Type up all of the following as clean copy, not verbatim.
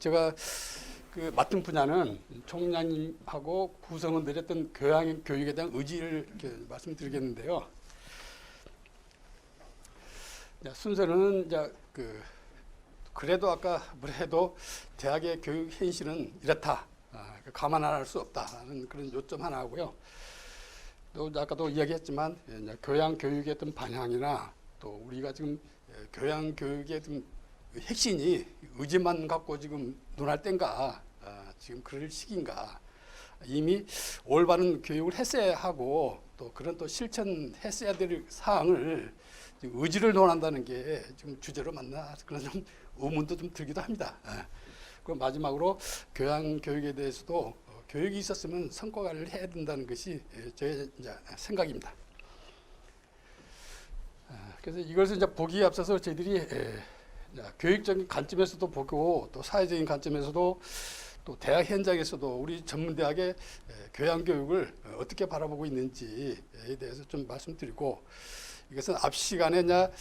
제가 그 맡은 분야는 총장님하고 구성원들의 어떤 교육에 대한 의지를 이렇게 말씀드리겠는데요. 순서는 이제 그래도 아까 뭐래도 대학의 교육 현실은 이렇다. 가만 안 할 수 없다는 그런 요점 하나 하고요. 또 아까도 이야기했지만 교양 교육의 어떤 방향이나 또 우리가 지금 교양 교육의 어떤 핵심이 의지만 갖고 지금 논할 땐가, 지금 그럴 시기인가. 이미 올바른 교육을 했어야 하고 또 그런 또 실천했어야 될 사항을 의지를 논한다는 게 지금 주제로 맞나 그런 좀 의문도 좀 들기도 합니다. 그리고 마지막으로 교양 교육에 대해서도 교육이 있었으면 성과를 해야 된다는 것이 제 생각입니다. 그래서 이것을 이제 보기에 앞서서 저희들이 교육적인 관점에서도 보고 또 사회적인 관점에서도 또 대학 현장에서도 우리 전문대학의 교양 교육을 어떻게 바라보고 있는지에 대해서 좀 말씀드리고, 이것은 앞 시간에 이제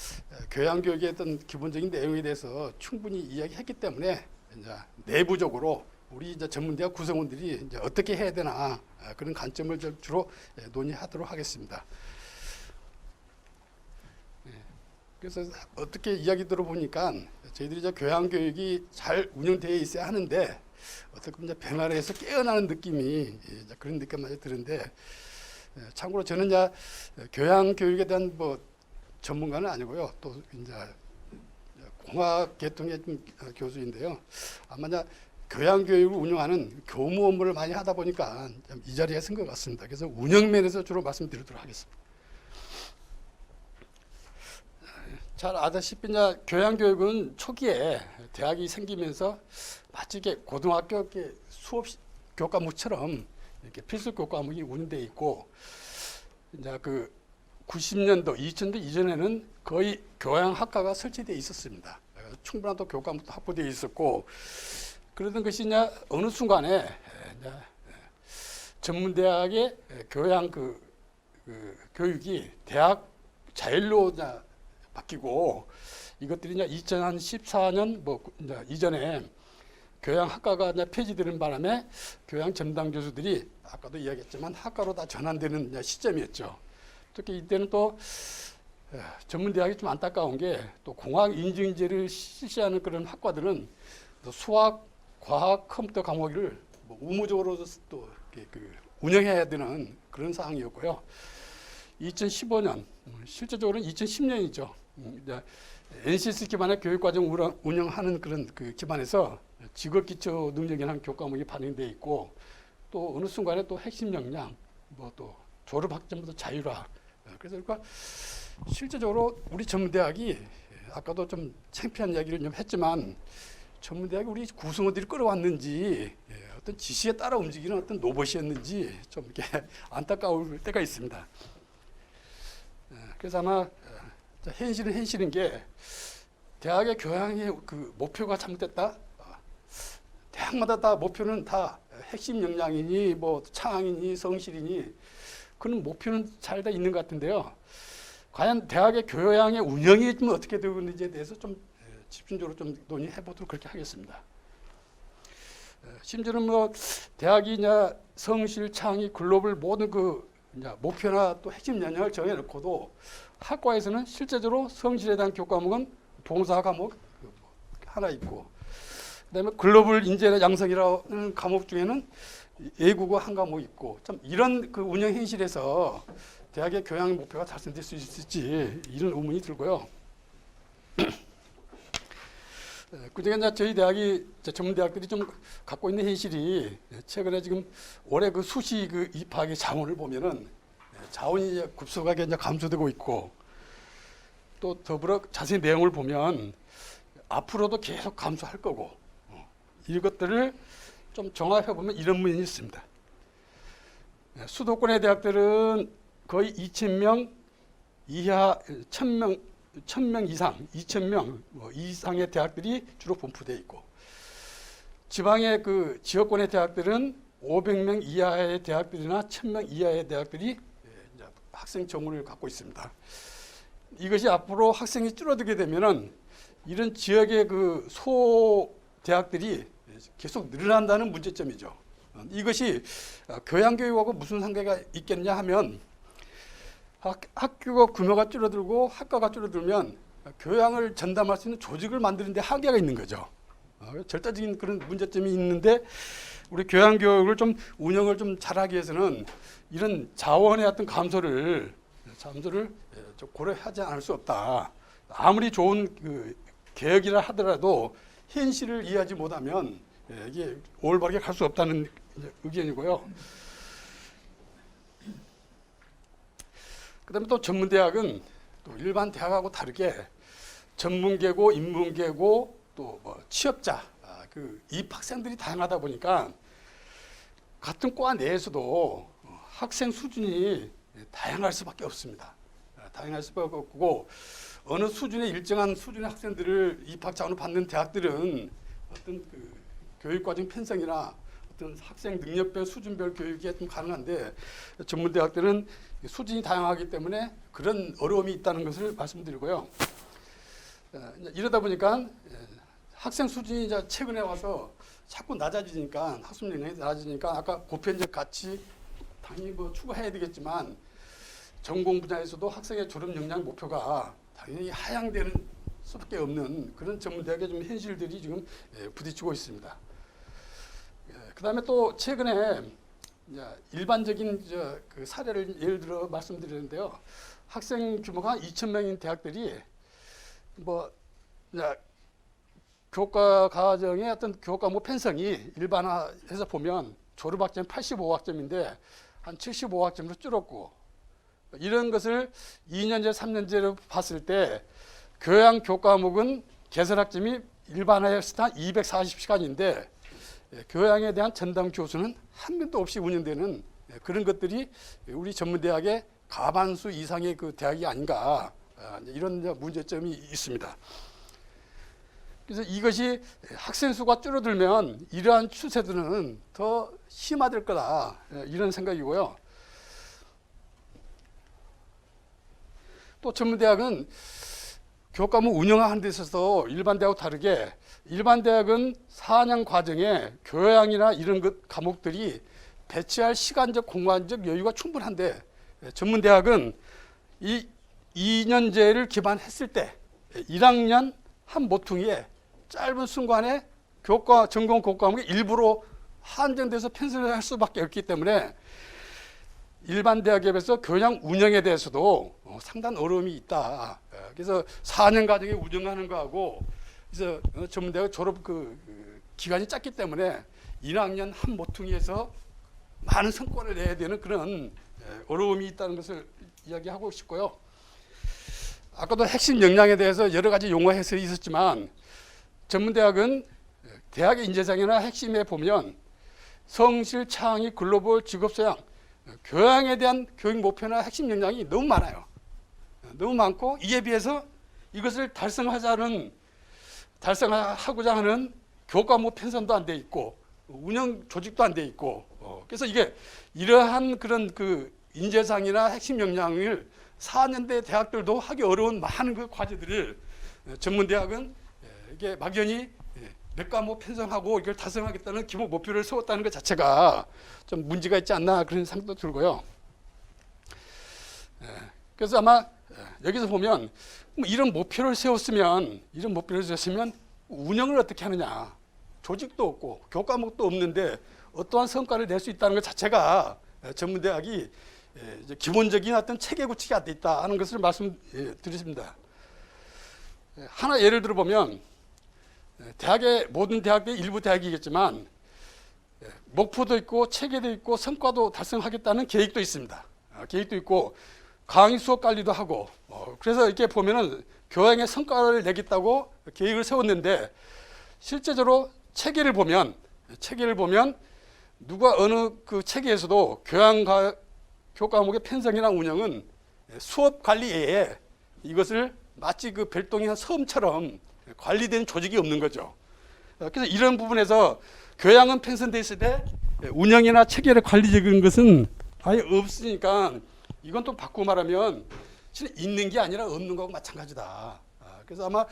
교양 교육의 어떤 기본적인 내용에 대해서 충분히 이야기했기 때문에 이제 내부적으로 우리 이제 전문대학 구성원들이 이제 어떻게 해야 되나 그런 관점을 주로 논의하도록 하겠습니다. 그래서 어떻게 이야기 들어보니까 저희들이 이제 교양 교육이 잘 운영되어 있어야 하는데 어떻게 보면 이제 병아리에서 깨어나는 느낌이 그런 느낌까지 드는데, 참고로 저는 이제 교양 교육에 대한 뭐 전문가는 아니고요. 또 이제 공학 계통의 교수인데요. 아마 이제 교양 교육을 운영하는 교무 업무를 많이 하다 보니까 이 자리에 쓴 것 같습니다. 그래서 운영면에서 주로 말씀드리도록 하겠습니다. 잘 아다시피 이제 교양 교육은 초기에 대학이 생기면서 마치 이게 고등학교 수업 교과목처럼 이렇게 필수 교과목이 운영되어 있고, 이제 그 90년도, 2000년 이전에는 거의 교양학과가 설치되어 있었습니다. 충분한 또 교과목도 확보되어 있었고, 그러던 것이 이제 어느 순간에 이제 전문대학의 교양 교육이 대학 자율로 이제 바뀌고, 이것들이 이제 2014년 뭐 이제 이전에 교양학과가 이제 폐지되는 바람에 교양 전담 교수들이 아까도 이야기했지만 학과로 다 전환되는 이제 시점이었죠. 특히 이때는 또 전문대학이 좀 안타까운 게 또 공학 인증제를 실시하는 그런 학과들은 또 수학, 과학, 컴퓨터 과목을 뭐 의무적으로 또 운영해야 되는 그런 상황이었고요. 2015년, 실제적으로는 2010년이죠. NCS 기반의 교육과정 운영하는 그런 기반에서 직업기초 능력이라는 교과목이 반영되어 있고, 또 어느 순간에 또 핵심 역량, 뭐 또 졸업학점부터 자율화. 그래서 그러니까 실제적으로 우리 전문대학이 아까도 좀 창피한 이야기를 좀 했지만, 전문대학이 우리 구성원들이 끌어왔는지 어떤 지시에 따라 움직이는 어떤 로봇이었는지 좀 이렇게 안타까울 때가 있습니다. 그래서 아마 현실은 현실인 게 대학의 교양의 그 목표가 잘못됐다. 대학마다 다 목표는 다 핵심 역량이니 뭐 창이니 성실이니 그런 목표는 잘 다 있는 것 같은데요. 과연 대학의 교양의 운영이 좀 어떻게 되고 있는지에 대해서 좀 집중적으로 좀 논의해 보도록 그렇게 하겠습니다. 심지어는 뭐 대학이 이제 성실, 창의, 글로벌 모든 이제 목표나 또 핵심 역량을 정해놓고도 학과에서는 실제적으로 성실에 대한 교과목은 봉사 과목 하나 있고, 그다음에 글로벌 인재 양성이라는 과목 중에는 외국어 한 과목 있고, 참 이런 운영 현실에서 대학의 교양 목표가 달성될 수 있을지 이런 의문이 들고요. 그중에 이제 저희 대학이 전문대학들이 좀 갖고 있는 현실이 최근에 지금 올해 수시 입학의 자원을 보면은 자원이 급속하게 이제 감소되고 있고, 또 더불어 자세히 내용을 보면 앞으로도 계속 감소할 거고, 이것들을 좀 종합해 보면 이런 면이 있습니다. 수도권의 대학들은 거의 2,000명 이하, 1,000명 이상, 2,000명 이상의 대학들이 주로 분포되어 있고, 지방의 지역권의 대학들은 500명 이하의 대학들이나 1,000명 이하의 대학들이 학생 정원을 갖고 있습니다. 이것이 앞으로 학생이 줄어들게 되면은 이런 지역의 소 대학들이 계속 늘어난다는 문제점이죠. 이것이 교양교육하고 무슨 상관가 있겠냐 하면 학교가 규모가 줄어들고 학과가 줄어들면 교양을 전담할 수 있는 조직을 만드는 데 한계가 있는 거죠. 절대적인 그런 문제점이 있는데 우리 교양교육을 좀 운영을 좀 잘하기 위해서는 이런 자원의 어떤 감소를 좀 고려하지 않을 수 없다. 아무리 좋은 그 개혁이라 하더라도 현실을 이해하지 못하면 이게 올바르게 갈 수 없다는 의견이고요. 그다음에 또 전문대학은 또 일반 대학하고 다르게 전문계고 인문계고 또 뭐 취업자 그 입학생들이 다양하다 보니까 같은 과 내에서도 학생 수준이 다양할 수밖에 없습니다. 다양할 수밖에 없고 어느 수준의 일정한 수준의 학생들을 입학 자원을 받는 대학들은 어떤 그 교육과정 편성이나 어떤 학생 능력별 수준별 교육이 좀 가능한데 전문대학들은 수준이 다양하기 때문에 그런 어려움이 있다는 것을 말씀드리고요. 이러다 보니까 학생 수준이 이제 최근에 와서 자꾸 낮아지니까 학습 능력이 낮아지니까 아까 보편적 가치 당연히 뭐 추구해야 되겠지만 전공 분야에서도 학생의 졸업 역량 목표가 당연히 하향되는 수밖에 없는 그런 전문대학의 좀 현실들이 지금 부딪히고 있습니다. 그다음에 또 최근에 이제 일반적인 그 사례를 예를 들어 말씀드리는데요. 학생 규모가 2,000명인 대학들이 뭐 이제 교과 과정의 어떤 교과 뭐 편성이 일반화해서 보면 졸업학점 85학점인데 한 75학점으로 줄었고 이런 것을 2년제, 3년제로 봤을 때 교양 교과목은 개설학점이 일반화했을 때 한 240시간인데 교양에 대한 전담 교수는 한 명도 없이 운영되는 그런 것들이 우리 전문대학의 과반수 이상의 그 대학이 아닌가 이런 문제점이 있습니다. 그래서 이것이 학생 수가 줄어들면 이러한 추세들은 더 심화될 거다 이런 생각이고요. 또 전문대학은 교과목 운영하는 데 있어서 일반 대학과 다르게 일반 대학은 4년 과정에 교양이나 이런 것 과목들이 배치할 시간적 공간적 여유가 충분한데 전문대학은 이 2년제를 기반했을 때 1학년 한 모퉁이에 짧은 순간에 교과 전공 교과목이 일부러 한정돼서 편성을 할 수밖에 없기 때문에 일반 대학에 비해서 교양 운영에 대해서도 상당한 어려움이 있다. 그래서 4년 과정에 운영하는 거하고 그래서 전문대학 졸업 그 기간이 짧기 때문에 1학년 한 모퉁이에서 많은 성과를 내야 되는 그런 어려움이 있다는 것을 이야기하고 싶고요. 아까도 핵심 역량에 대해서 여러 가지 용어 해설이 있었지만 전문대학은 대학의 인재상이나 핵심에 보면 성실, 창의, 글로벌, 직업소양, 교양에 대한 교육 목표나 핵심 역량이 너무 많아요. 너무 많고 이에 비해서 이것을 달성하고자 하는 교과목 편성도 안 돼 있고 운영 조직도 안 돼 있고 그래서 이게 이러한 그런 그 인재상이나 핵심 역량을 4년대 대학들도 하기 어려운 많은 그 과제들을 전문대학은 이게 막연히 몇 과목 편성하고 이걸 달성하겠다는 기본 목표를 세웠다는 것 자체가 좀 문제가 있지 않나 그런 생각도 들고요. 그래서 아마 여기서 보면 이런 목표를 세웠으면 운영을 어떻게 하느냐. 조직도 없고 교과목도 없는데 어떠한 성과를 낼 수 있다는 것 자체가 전문대학이 기본적인 어떤 체계 구축이 안 돼 있다 하는 것을 말씀드렸습니다. 하나 예를 들어보면 모든 대학들이 일부 대학이겠지만 목표도 있고 체계도 있고 성과도 달성하겠다는 계획도 있습니다. 계획도 있고 강의 수업 관리도 하고 그래서 이렇게 보면은 교양의 성과를 내겠다고 계획을 세웠는데 실제적으로 체계를 보면 누가 어느 그 체계에서도 교과목의 편성이나 운영은 수업 관리 외에 이것을 마치 그 별동의 한 섬처럼 관리된 조직이 없는 거죠. 그래서 이런 부분에서 교양은 편성돼 있을 때 운영이나 체계를 관리적인 것은 아예 없으니까 이건 또 바꾸고 말하면 있는 게 아니라 없는 거하고 마찬가지다. 그래서 아마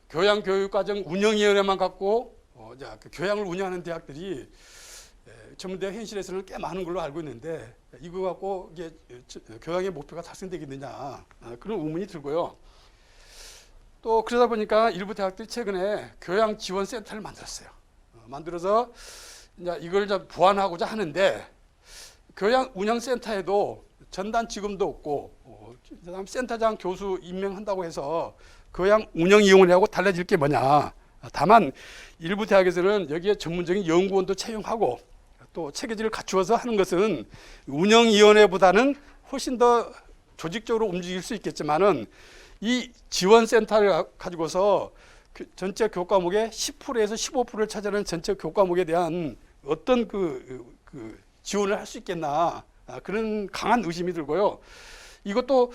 교양교육과정 운영위원회만 갖고 그 교양을 운영하는 대학들이 전문대학 현실에서는 꽤 많은 걸로 알고 있는데 이거 갖고 이게 교양의 목표가 달성되겠느냐 그런 의문이 들고요. 또 그러다 보니까 일부 대학들이 최근에 교양 지원 센터를 만들었어요. 만들어서 이제 이걸 좀 보완하고자 하는데 교양 운영 센터에도 전담 직원도 없고 그다음 센터장 교수 임명한다고 해서 교양 운영 이용을 달라질 게 뭐냐. 다만 일부 대학에서는 여기에 전문적인 연구원도 채용하고 또 체계질을 갖추어서 하는 것은 운영위원회보다는 훨씬 더 조직적으로 움직일 수 있겠지만은 이 지원센터를 가지고서 전체 교과목의 10%에서 15%를 차지하는 전체 교과목에 대한 어떤 그 지원을 할 수 있겠나 그런 강한 의심이 들고요. 이것도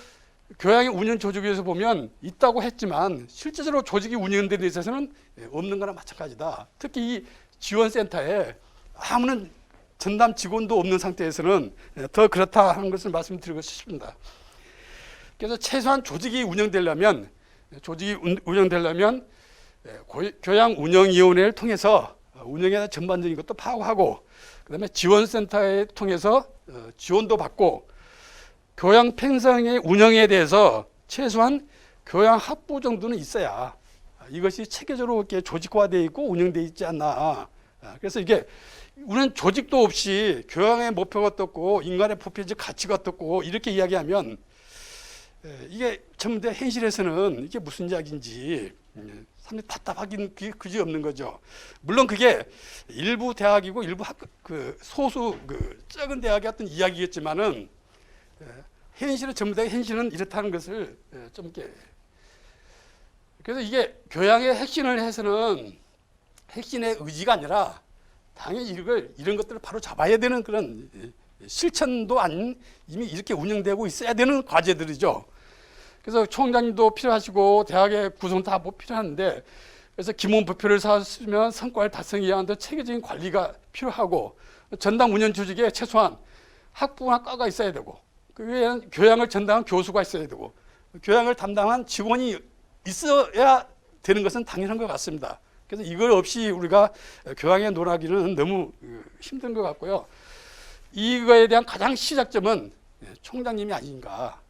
교양의 운영 조직에서 보면 있다고 했지만 실제적으로 조직이 운영되는 데 있어서는 없는 거나 마찬가지다. 특히 이 지원센터에 아무런 전담 직원도 없는 상태에서는 더 그렇다 하는 것을 말씀드리고 싶습니다. 그래서 최소한 조직이 운영되려면 교양운영위원회를 통해서 운영에 대한 전반적인 것도 파악하고 그다음에 지원센터에 통해서 지원도 받고 교양 편성의 운영에 대해서 최소한 교양 학부 정도는 있어야 이것이 체계적으로 이렇게 조직화되어 있고 운영되어 있지 않나. 그래서 이게 우리는 조직도 없이 교양의 목표가 어떻고 인간의 보편적 가치가 어떻고 이렇게 이야기하면 이게 전문대 현실에서는 이게 무슨 이야기인지 상당히 답답하긴 그지 없는 거죠. 물론 그게 일부 대학이고 일부 소수 작은 대학의 어떤 이야기겠지만은 현실은 전문대 현실은 이렇다는 것을 좀 이렇게 그래서 이게 교양의 핵심을 해서는 핵심의 의지가 아니라 당연히 이런 것들을 바로 잡아야 되는 그런 실천도 아닌 이미 이렇게 운영되고 있어야 되는 과제들이죠. 그래서 총장님도 필요하시고 대학의 구성 다 필요한데 그래서 기본부표를 세우면 성과를 달성해야 하는데 체계적인 관리가 필요하고 전담 운영 조직에 최소한 학부나 과가 있어야 되고 그 외에는 교양을 전담한 교수가 있어야 되고 교양을 담당한 직원이 있어야 되는 것은 당연한 것 같습니다. 그래서 이걸 없이 우리가 교양에 논하기는 너무 힘든 것 같고요. 이거에 대한 가장 시작점은 총장님이 아닌가.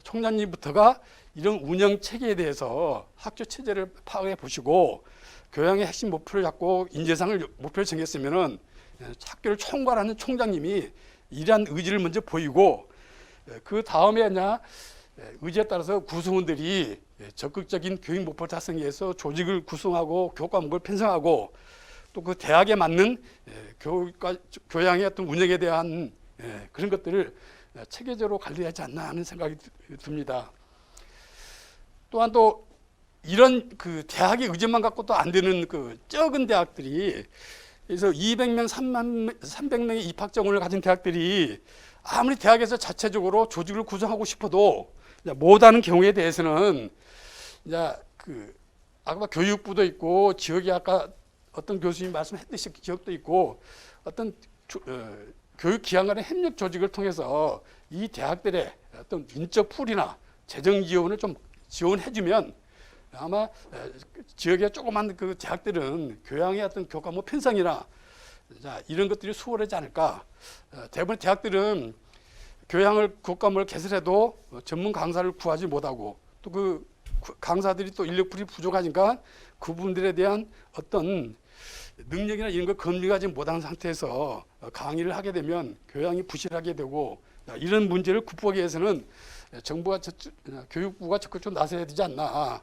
총장님부터가 이런 운영 체계에 대해서 학교 체제를 파악해 보시고 교양의 핵심 목표를 잡고 인재상을 목표를 정했으면은 학교를 총괄하는 총장님이 이러한 의지를 먼저 보이고 그 다음에 의지에 따라서 구성원들이 적극적인 교육 목표 달성에 위해서 조직을 구성하고 교과목을 편성하고 또 그 대학에 맞는 교양의 어떤 운영에 대한 그런 것들을 체계적으로 관리하지 않나 하는 생각이 듭니다. 또한 또 이런 그 대학의 의지만 갖고 또 안 되는 그 적은 대학들이 그래서 200명, 300명의 입학 정원을 가진 대학들이 아무리 대학에서 자체적으로 조직을 구성하고 싶어도 못하는 경우에 대해서는 이제 아까 교육부도 있고 지역이 아까 어떤 교수님이 말씀했듯이 지역도 있고 어떤 교육기관 간의 협력 조직을 통해서 이 대학들의 어떤 인적 풀이나 재정 지원을 좀 지원해주면 아마 지역의 조그만 그 대학들은 교양의 어떤 교과목 편성이나 이런 것들이 수월하지 않을까. 대부분 대학들은 교양을 교과목을 개설해도 전문 강사를 구하지 못하고 또 그 강사들이 또 인력풀이 부족하니까 그분들에 대한 어떤 능력이나 이런 걸 검증하지 못한 상태에서 강의를 하게 되면 교양이 부실하게 되고 이런 문제를 극복하기 위해서는 정부가 교육부가 적극적으로 나서야 되지 않나.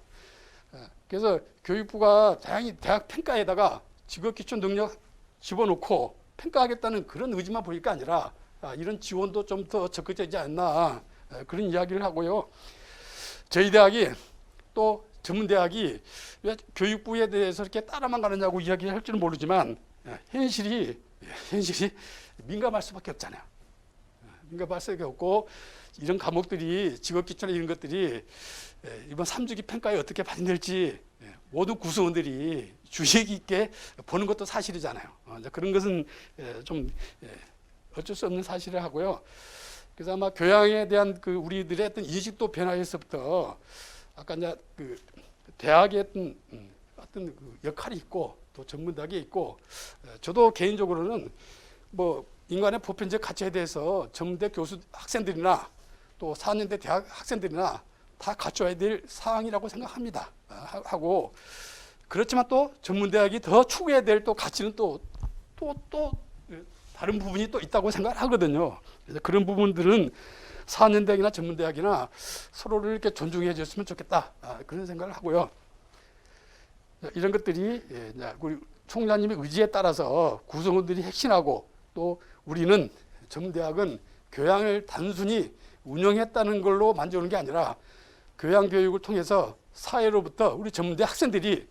그래서 교육부가 다양히 대학 평가에다가 직업 기초 능력 집어넣고 평가하겠다는 그런 의지만 보일 게 아니라 이런 지원도 좀 더 적극적이지 않나 그런 이야기를 하고요. 저희 대학이 또 전문대학이 왜 교육부에 대해서 이렇게 따라만 가느냐고 이야기할 줄은 모르지만 현실이 민감할 수밖에 없잖아요. 민감할 수밖에 없고 이런 과목들이 직업기초나 이런 것들이 이번 3주기 평가에 어떻게 반영될지 모든 구성원들이 주의 깊게 보는 것도 사실이잖아요. 그런 것은 좀 어쩔 수 없는 사실을 하고요. 그래서 아마 교양에 대한 우리들의 어떤 인식도 변화에서부터 아까 이제 대학의 어떤 그 역할이 있고 또 전문대학이 있고 저도 개인적으로는 뭐 인간의 보편적 가치에 대해서 전문대 교수 학생들이나 또 4년대 대학 학생들이나 다 갖춰야 될 사항이라고 생각합니다. 하고 그렇지만 또 전문대학이 더 추구해야 될 또 가치는 또 다른 부분이 또 있다고 생각하거든요. 그래서 그런 부분들은 4년대학이나 전문대학이나 서로를 이렇게 존중해 줬으면 좋겠다. 그런 생각을 하고요. 이런 것들이 우리 총장님의 의지에 따라서 구성원들이 핵심하고 또 우리는 전문대학은 교양을 단순히 운영했다는 걸로 만족하는 게 아니라 교양교육을 통해서 사회로부터 우리 전문대 학생들이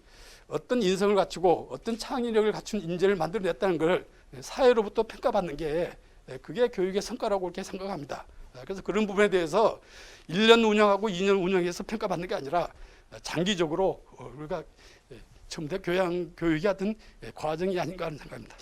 어떤 인성을 갖추고 어떤 창의력을 갖춘 인재를 만들어냈다는 걸 사회로부터 평가받는 게 그게 교육의 성과라고 그렇게 생각합니다. 그래서 그런 부분에 대해서 1년 운영하고 2년 운영해서 평가받는 게 아니라 장기적으로 우리가 전문대 교양교육이 하여튼 과정이 아닌가 하는 생각입니다.